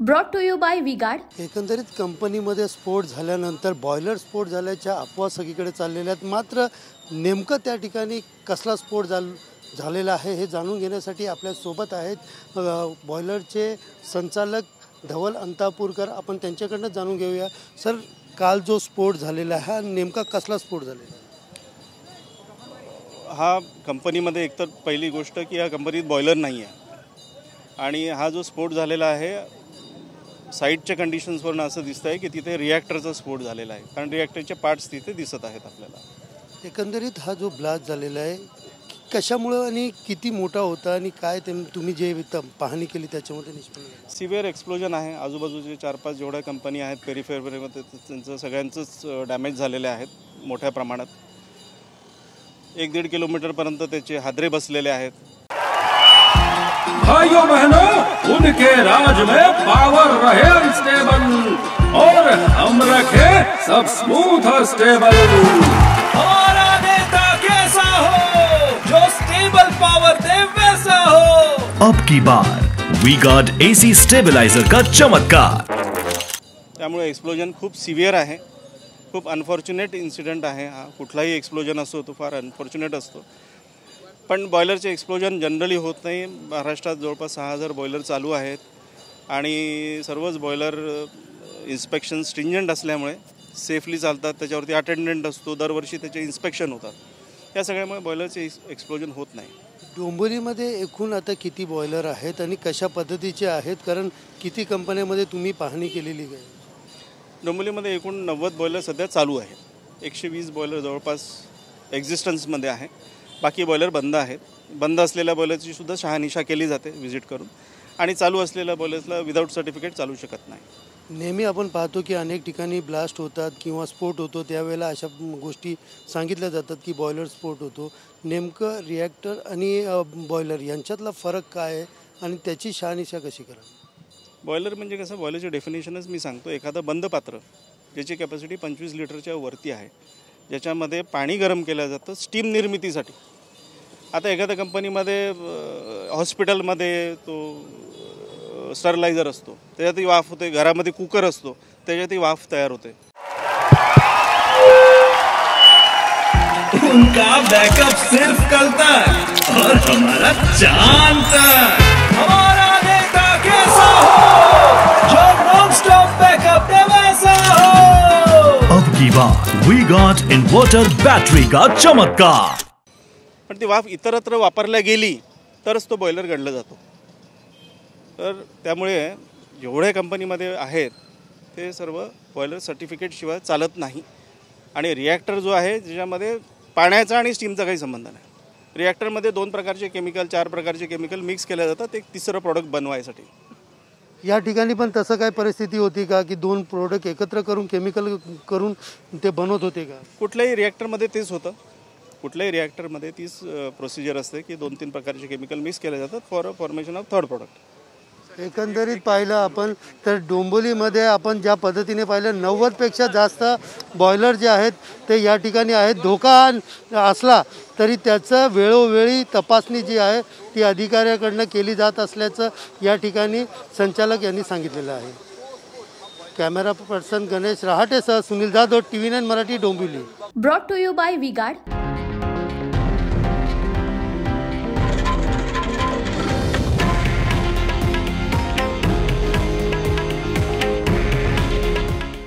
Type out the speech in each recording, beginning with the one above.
Brought to you by VGuard. एकंदरीत कंपनीमध्ये स्फोट झाल्यानंतर बॉयलर स्फोट झाल्याच्या अफवा सगळीकडे चाललेल्या आहेत। मात्र नेमकं त्या ठिकाणी कसला स्फोट झालेला आहे हे जाणून घेण्यासाठी आपल्या सोबत आहेत बॉयलरचे संचालक धवल अंतापूरकर। आपण त्यांच्याकडनं जाणून घेऊया। सर, काल जो स्फोट झालेला आहे हा नेमका कसला स्फोट झालेला आहे? हा कंपनीमध्ये एकतर पहिली गोष्ट की या कंपनीत बॉयलर नाही आहे आणि हा जो स्फोट झालेला आहे साईटच्या कंडिशन्सवरून असं दिसतं आहे की तिथे रिॲक्टरचा स्फोट झालेला आहे, कारण रिॲक्टरचे पार्ट्स तिथे दिसत आहेत आपल्याला। एकंदरीत हा जो ब्लास्ट झालेला आहे कशामुळे आणि किती मोठा होता आणि काय तुम्ही जे पाहणी केली त्याच्यामध्ये निष्पन्न? सिव्हिअर एक्सप्लोजन आहे। आजूबाजूचे 4-5 जेवढ्या कंपनी आहेत पेरिफेरमध्ये त्यांचं सगळ्यांचंच डॅमेज झालेले आहेत मोठ्या प्रमाणात। 1-1.5 किलोमीटरपर्यंत त्याचे हादरे बसलेले आहेत। भाइयों बहनों, उनके राज में पावर रहे अनस्टेबल और हम रखे सब स्मूथ और स्टेबल। हमारा नेता कैसा हो जो स्टेबल पावर दे वैसा हो। अब की बार वी-गार्ड एसी स्टेबलाइजर का चमत्कार। त्यामुळे एक्सप्लोजन खूप सिव्हिअर आहे, खूप अनफॉर्च्युनेट इन्सिडेंट आहे। हा कुठलाही एक्सप्लोजन असतो तो फार अनफॉर्च्युनेट असतो, पण बॉयलरचे एक्सप्लोजन जनरली होत नाही। महाराष्ट्रात जवळपास 6000 बॉयलर चालू आहेत आणि सर्वच बॉयलर इन्स्पेक्शन स्ट्रिंजंट असल्यामुळे सेफली चालतात। त्याच्यावरती अटेंडंट असतो, दरवर्षी त्याचे इन्स्पेक्शन होतात। या सगळ्यामुळे बॉयलरचे एक्सप्लोजन होत नाही। डोंबिवलीमध्ये एकूण आता किती बॉयलर आहेत आणि कशा पद्धतीचे आहेत, कारण किती कंपन्यांमध्ये तुम्ही पाहणी केलेली आहे? डोंबिवलीमध्ये एकूण 90 बॉयलर सध्या चालू आहेत। 120 बॉयलर जवळपास एक्झिस्टन्समध्ये आहे, बाकी बॉयलर बंद आहेत। बंद असलेल्या बॉयलरची सुद्धा शहानिशा केली जाते व्हिजिट करून, आणि चालू असलेल्या बॉयलर्सला विदाऊट सर्टिफिकेट चालू शकत नाही। नेहमी आपण पाहतो की अनेक ठिकाणी ब्लास्ट होतात किंवा स्फोट होतो, त्यावेळेला अशा गोष्टी सांगितल्या जातात की बॉयलर स्फोट होतो। नेमकं रिॲक्टर आणि बॉयलर यांच्यातला फरक काय आहे आणि त्याची शहानिशा कशी करा? बॉयलर म्हणजे कसं, बॉयलरची डेफिनेशनच मी सांगतो। एखादं बंद पात्र ज्याची कॅपॅसिटी 25 लिटरच्या वरती आहे, ज्याच्यामध्ये पाणी गरम केलं जातं स्टीम निर्मितीसाठी। आता एखाद्या कंपनीमध्ये हॉस्पिटलमध्ये तो स्टरलायझर असतो, त्याच्यातही वाफ होते। घरामध्ये कुकर असतो, त्याच्यातही वाफ तयार होते। उनका बैकअप सिर्फ कल तक और हमारा चांद तक। हमारा नेता कैसा हो जो नॉन स्टॉप बैकअप दे वैसा हो। अब की बार वी-गार्ड इन्वर्टर बैटरी का चमत्कार। पण ती वाफ इतरत्र वापरल्या गेली तरच तो बॉयलर गणला जातो। तर त्यामुळे जेवढ्या कंपनीमध्ये आहेत ते सर्व बॉयलर सर्टिफिकेटशिवाय चालत नाही। आणि रिॲक्टर जो आहे ज्याच्यामध्ये पाण्याचा आणि स्टीमचा काही संबंध नाही। रिॲक्टरमध्ये 2 प्रकारचे केमिकल 4 प्रकारचे केमिकल मिक्स केले जातात एक तिसरं प्रॉडक्ट बनवायसाठी। या ठिकाणी पण तसं काय परिस्थिती होती का की 2 प्रोडक्ट एकत्र करून केमिकल करून ते बनवत होते का? कुठल्याही रिॲक्टरमध्ये तेच होतं। कुठल्याही रिॲक्टरमध्ये तीच प्रोसिजर असते की 2-3 प्रकारचे केमिकल मिक्स केले जातात for formation of third product. एकंदरीत पाहिलं आपण तर डोंबिवलीमध्ये आपण ज्या पद्धतीने पाहिलं 90पेक्षा जास्त बॉयलर जे आहेत ते या ठिकाणी आहेत। धोका असला तरी त्याचं वेळोवेळी तपासणी जी आहे ती अधिकाऱ्याकडनं केली जात असल्याचं या ठिकाणी संचालक यांनी सांगितलेलं आहे। कॅमेरा पर्सन गणेश रहाटेसह Sunil Jadhav, TV9 Marathi, Dombivli. Brought to you by VGuard.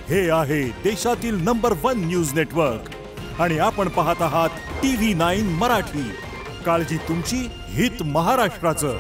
हे आहे देशातील नंबर 1 न्यूज नेटवर्क आणि आपण पाहत आहात TV9 मराठी। काळजी तुमची, हित महाराष्ट्राचं।